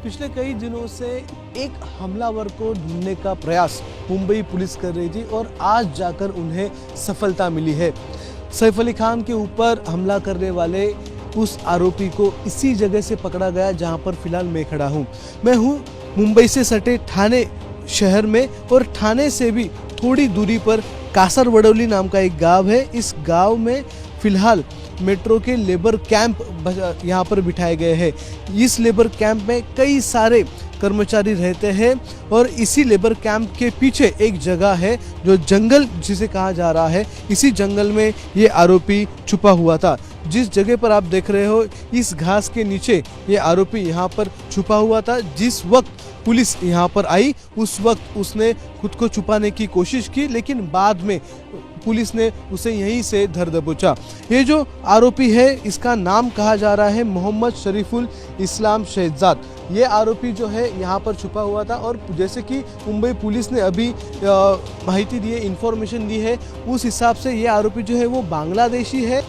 पिछले कई दिनों से एक हमलावर को ढूंढने का प्रयास मुंबई पुलिस कर रही थी और आज जाकर उन्हें सफलता मिली है। सैफ अली खान के ऊपर हमला करने वाले उस आरोपी को इसी जगह से पकड़ा गया जहां पर फिलहाल मैं खड़ा हूं। मैं हूं मुंबई से सटे ठाणे शहर में और ठाणे से भी थोड़ी दूरी पर कासरवडौली नाम का एक गांव है। इस गांव में फिलहाल मेट्रो के लेबर कैंप यहाँ पर बिठाए गए हैं। इस लेबर कैंप में कई सारे कर्मचारी रहते हैं और इसी लेबर कैंप के पीछे एक जगह है जो जंगल जिसे कहा जा रहा है। इसी जंगल में ये आरोपी छुपा हुआ था। जिस जगह पर आप देख रहे हो इस घास के नीचे ये आरोपी यहाँ पर छुपा हुआ था। जिस वक्त पुलिस यहाँ पर आई उस वक्त उसने खुद को छुपाने की कोशिश की, लेकिन बाद में पुलिस ने उसे यहीं से धर दबोचा। ये जो आरोपी है इसका नाम कहा जा रहा है मोहम्मद शरीफुल इस्लाम शहजाद। ये आरोपी जो है यहाँ पर छुपा हुआ था और जैसे कि मुंबई पुलिस ने अभी माहिती दी है, इंफॉर्मेशन दी है, उस हिसाब से ये आरोपी जो है वो बांग्लादेशी है।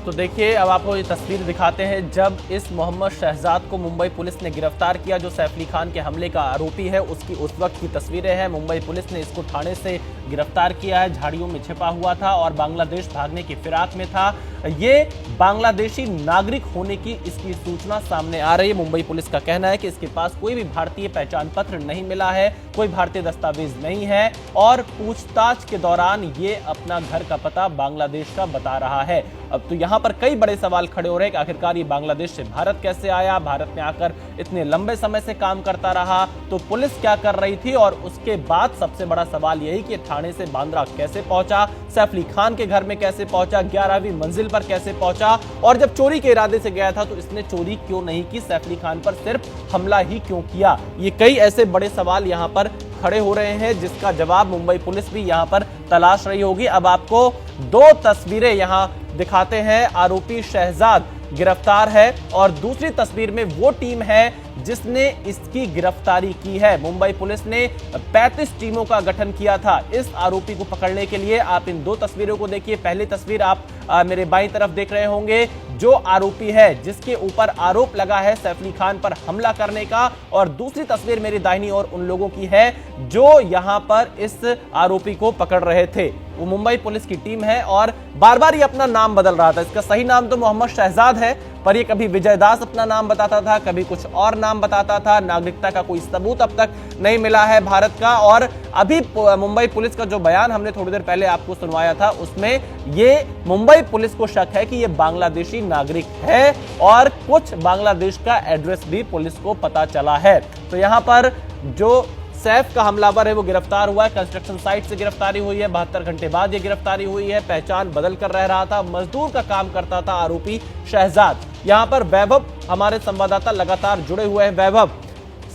तो देखिए, अब आपको ये तस्वीर दिखाते हैं जब इस मोहम्मद शहजाद को मुंबई पुलिस ने गिरफ्तार किया, जो सैफ अली खान के हमले का आरोपी है। उसकी उस वक्त की तस्वीरें हैं। मुंबई पुलिस ने इसको ठाणे से गिरफ्तार किया है। झाड़ियों में छिपा हुआ था और बांग्लादेश भागने की फिराक में था। ये बांग्लादेशी नागरिक होने की इसकी सूचना सामने आ रही है। मुंबई पुलिस का कहना है कि इसके पास कोई भी भारतीय पहचान पत्र नहीं मिला है, कोई भारतीय दस्तावेज नहीं है और पूछताछ के दौरान ये अपना घर का पता बांग्लादेश का बता रहा है। अब तो यहाँ पर कई बड़े सवाल खड़े हो रहे हैं कि आखिरकार ये बांग्लादेश से भारत कैसे आया, भारत में आकर इतने लंबे समय से काम करता रहा, तो पुलिस क्या कर रही थी। और उसके बाद सबसे बड़ा सवाल यही कि ठाणे से बांद्रा कैसे पहुंचा, सैफ अली खान के घर में कैसे पहुंचा, 11वीं मंजिल पर कैसे पहुंचा, और जब चोरी के इरादे से गया था तो इसने चोरी क्यों नहीं की, सैफ अली खान पर सिर्फ हमला ही क्यों किया। ये कई ऐसे बड़े सवाल यहाँ पर खड़े हो रहे हैं जिसका जवाब मुंबई पुलिस भी यहाँ पर तलाश रही होगी। अब आपको दो तस्वीरें यहाँ दिखाते हैं। आरोपी शहजाद गिरफ्तार है और दूसरी तस्वीर में वो टीम है जिसने इसकी गिरफ्तारी की है। मुंबई पुलिस ने 35 टीमों का गठन किया था इस आरोपी को पकड़ने के लिए। आप इन दो तस्वीरों को देखिए। पहली तस्वीर आप मेरे बाईं तरफ देख रहे होंगे, जो आरोपी है जिसके ऊपर आरोप लगा है सैफ अली खान पर हमला करने का, और दूसरी तस्वीर मेरी दाहिनी ओर उन लोगों की है जो यहां पर इस आरोपी को पकड़ रहे थे। वो मुंबई पुलिस की टीम है और बार बार ये अपना नाम बदल रहा था। इसका सही नाम तो मोहम्मद शहजाद है, पर ये कभी विजय दास अपना नाम बताता था, कभी कुछ और नाम बताता था। नागरिकता का कोई सबूत अब तक नहीं मिला है भारत का। और अभी मुंबई पुलिस का जो बयान हमने थोड़ी देर पहले आपको सुनवाया था उसमें ये मुंबई पुलिस को शक है कि ये बांग्लादेशी नागरिक है और कुछ बांग्लादेश का एड्रेस भी पुलिस को पता चला है। तो यहाँ पर जो सैफ का हमलावर है वो गिरफ्तार हुआ है। कंस्ट्रक्शन साइट से गिरफ्तारी हुई है। 72 घंटे बाद ये गिरफ्तारी हुई है। पहचान बदल कर रह रहा था, मजदूर का काम करता था आरोपी शहजाद। यहाँ पर वैभव हमारे संवाददाता लगातार जुड़े हुए हैं। वैभव,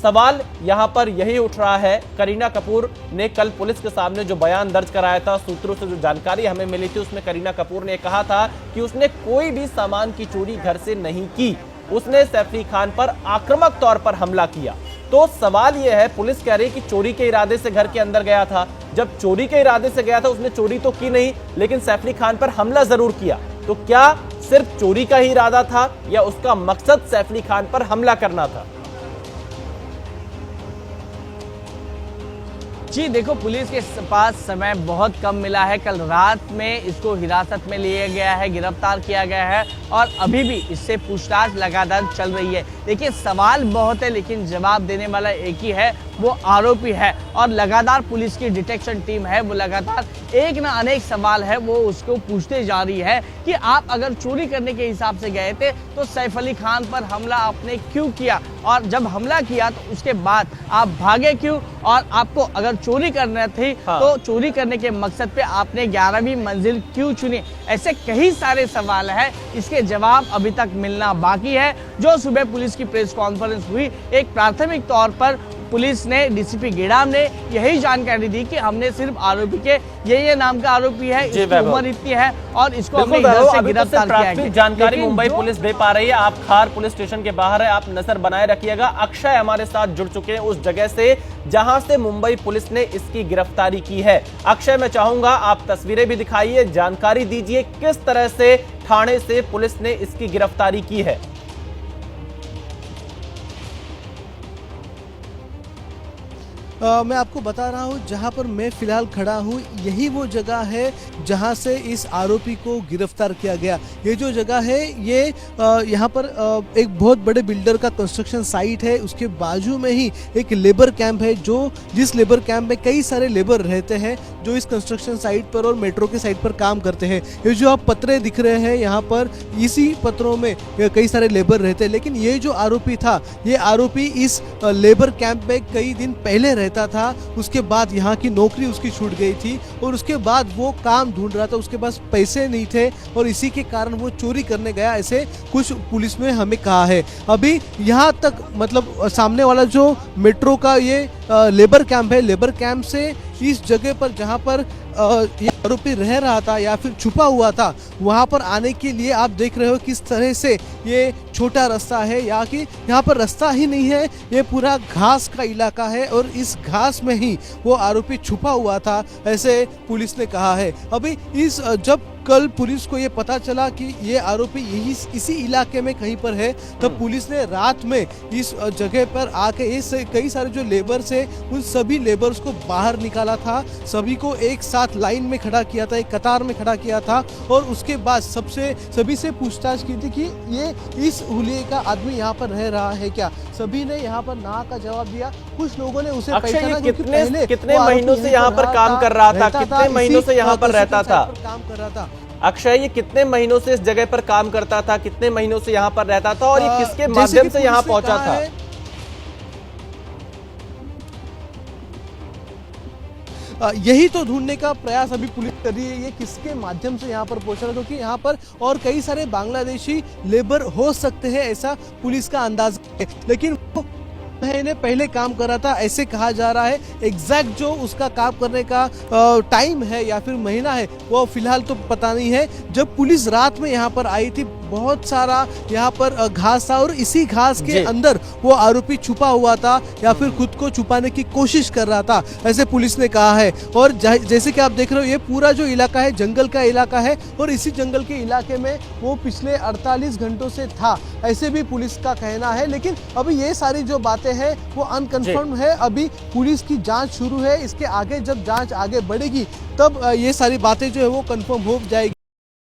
सवाल यहाँ पर यही उठ रहा है, करीना कपूर ने कल पुलिस के सामने जो बयान दर्ज कराया था, सूत्रों से जो जानकारी हमें मिली थी उसमें करीना कपूर ने कहा था कि उसने कोई भी सामान की चोरी घर से नहीं की, उसने सैफ अली खान पर आक्रामक तौर पर हमला किया। तो सवाल यह है, पुलिस कह रही है कि चोरी के इरादे से घर के अंदर गया था। जब चोरी के इरादे से गया था उसने चोरी तो की नहीं, लेकिन सैफ अली खान पर हमला जरूर किया। तो क्या सिर्फ चोरी का ही इरादा था या उसका मकसद सैफ अली खान पर हमला करना था? जी देखो, पुलिस के पास समय बहुत कम मिला है। कल रात में इसको हिरासत में लिया गया है, गिरफ्तार किया गया है और अभी भी इससे पूछताछ लगातार चल रही है। देखिए, सवाल बहुत है लेकिन जवाब देने वाला एक ही है, वो आरोपी है। और लगातार पुलिस की डिटेक्शन टीम है, वो लगातार एक ना अनेक सवाल है वो उसको पूछते जा रही है कि आप अगर चोरी करने के हिसाब से गए थे तो सैफ अली खान पर हमला आपने क्यों किया, और जब हमला किया तो उसके बाद आप भागे क्यों, और आपको अगर चोरी करना थी तो चोरी करने के मकसद पे आपने 11वीं मंजिल क्यों चुनी। ऐसे कई सारे सवाल हैं, इसके जवाब अभी तक मिलना बाकी है। जो सुबह पुलिस की प्रेस कॉन्फ्रेंस हुई, एक प्राथमिक तौर पर पुलिस ने, डीसीपी गेडाम ने यही जानकारी दी कि हमने सिर्फ आरोपी के ये नाम का आरोपी है, इसकी उम्र इतनी है और इसको हमने इधर से गिरफ्तार किया है। जानकारी मुंबई पुलिस दे पा रही है। आप खार पुलिस स्टेशन के बाहर है, आप नजर बनाए रखिएगा। अक्षय हमारे साथ जुड़ चुके हैं उस जगह से जहां से मुंबई पुलिस ने इसकी गिरफ्तारी की है। अक्षय, मैं चाहूंगा आप तस्वीरें भी दिखाइए, जानकारी दीजिए किस तरह से ठाणे से पुलिस ने इसकी गिरफ्तारी की है। मैं आपको बता रहा हूँ जहाँ पर मैं फिलहाल खड़ा हूँ, यही वो जगह है जहाँ से इस आरोपी को गिरफ्तार किया गया। ये जो जगह है ये यहाँ पर एक बहुत बड़े बिल्डर का कंस्ट्रक्शन साइट है, उसके बाजू में ही एक लेबर कैंप है, जिस लेबर कैंप में कई सारे लेबर रहते हैं जो इस कंस्ट्रक्शन साइट पर और मेट्रो के साइट पर काम करते हैं। ये जो आप पत्रे दिख रहे हैं यहाँ पर, इसी पत्रों में कई सारे लेबर रहते हैं। लेकिन ये जो आरोपी था, ये आरोपी इस लेबर कैंप में कई दिन पहले रहता था। उसके बाद यहाँ की नौकरी उसकी छूट गई थी और उसके बाद वो काम ढूंढ रहा था, उसके पास पैसे नहीं थे और इसी के कारण वो चोरी करने गया, ऐसे कुछ पुलिस ने हमें कहा है। अभी यहाँ तक मतलब सामने वाला जो मेट्रो का ये लेबर कैंप है, लेबर कैंप से इस जगह पर जहाँ पर ये आरोपी रह रहा था या फिर छुपा हुआ था, वहाँ पर आने के लिए आप देख रहे हो किस तरह से ये छोटा रास्ता है। यहाँ पर रास्ता ही नहीं है, ये पूरा घास का इलाका है और इस घास में ही वो आरोपी छुपा हुआ था, ऐसे पुलिस ने कहा है। अभी जब कल पुलिस को ये पता चला कि ये आरोपी इसी इलाके में कहीं पर है, तब पुलिस ने रात में इस जगह पर आके कई सारे जो लेबर्स है उन सभी लेबर्स को बाहर निकाला था, सभी को एक साथ लाइन में खड़ा किया था, एक कतार में खड़ा किया था और उसके बाद सभी से पूछताछ की थी कि ये इस हुलिये का आदमी यहाँ पर रह रहा है क्या। सभी ने यहाँ पर ना का जवाब दिया। कुछ लोगों ने उसे पहचाना क्योंकि पहले कितने महीनों से यहाँ पर काम कर रहा था, कितने महीनों से यहाँ पर रहता था, काम कर रहा था। अक्षय ये कितने महीनों से इस जगह पर काम करता था, कितने महीनों से यहाँ पर रहता था और ये किसके माध्यम से यहाँ पहुंचा था? यही तो ढूंढने का प्रयास अभी पुलिस कर रही है, ये किसके माध्यम से यहाँ पर पहुंचा, क्योंकि यहाँ पर और कई सारे बांग्लादेशी लेबर हो सकते हैं, ऐसा पुलिस का अंदाज है। लेकिन वो महीने पहले काम कर रहा था ऐसे कहा जा रहा है। एग्जैक्ट जो उसका काम करने का टाइम है या फिर महीना है वो फिलहाल तो पता नहीं है। जब पुलिस रात में यहाँ पर आई थी, बहुत सारा यहाँ पर घास था और इसी घास के अंदर वो आरोपी छुपा हुआ था या फिर खुद को छुपाने की कोशिश कर रहा था, ऐसे पुलिस ने कहा है। और जैसे कि आप देख रहे हो ये पूरा जो इलाका है जंगल का इलाका है और इसी जंगल के इलाके में वो पिछले 48 घंटों से था, ऐसे भी पुलिस का कहना है। लेकिन अभी ये सारी जो बातें हैं वो अनकन्फर्म है, अभी पुलिस की जांच शुरू है। इसके आगे जब जांच आगे बढ़ेगी तब ये सारी बातें जो है वो कंफर्म हो जाएगी।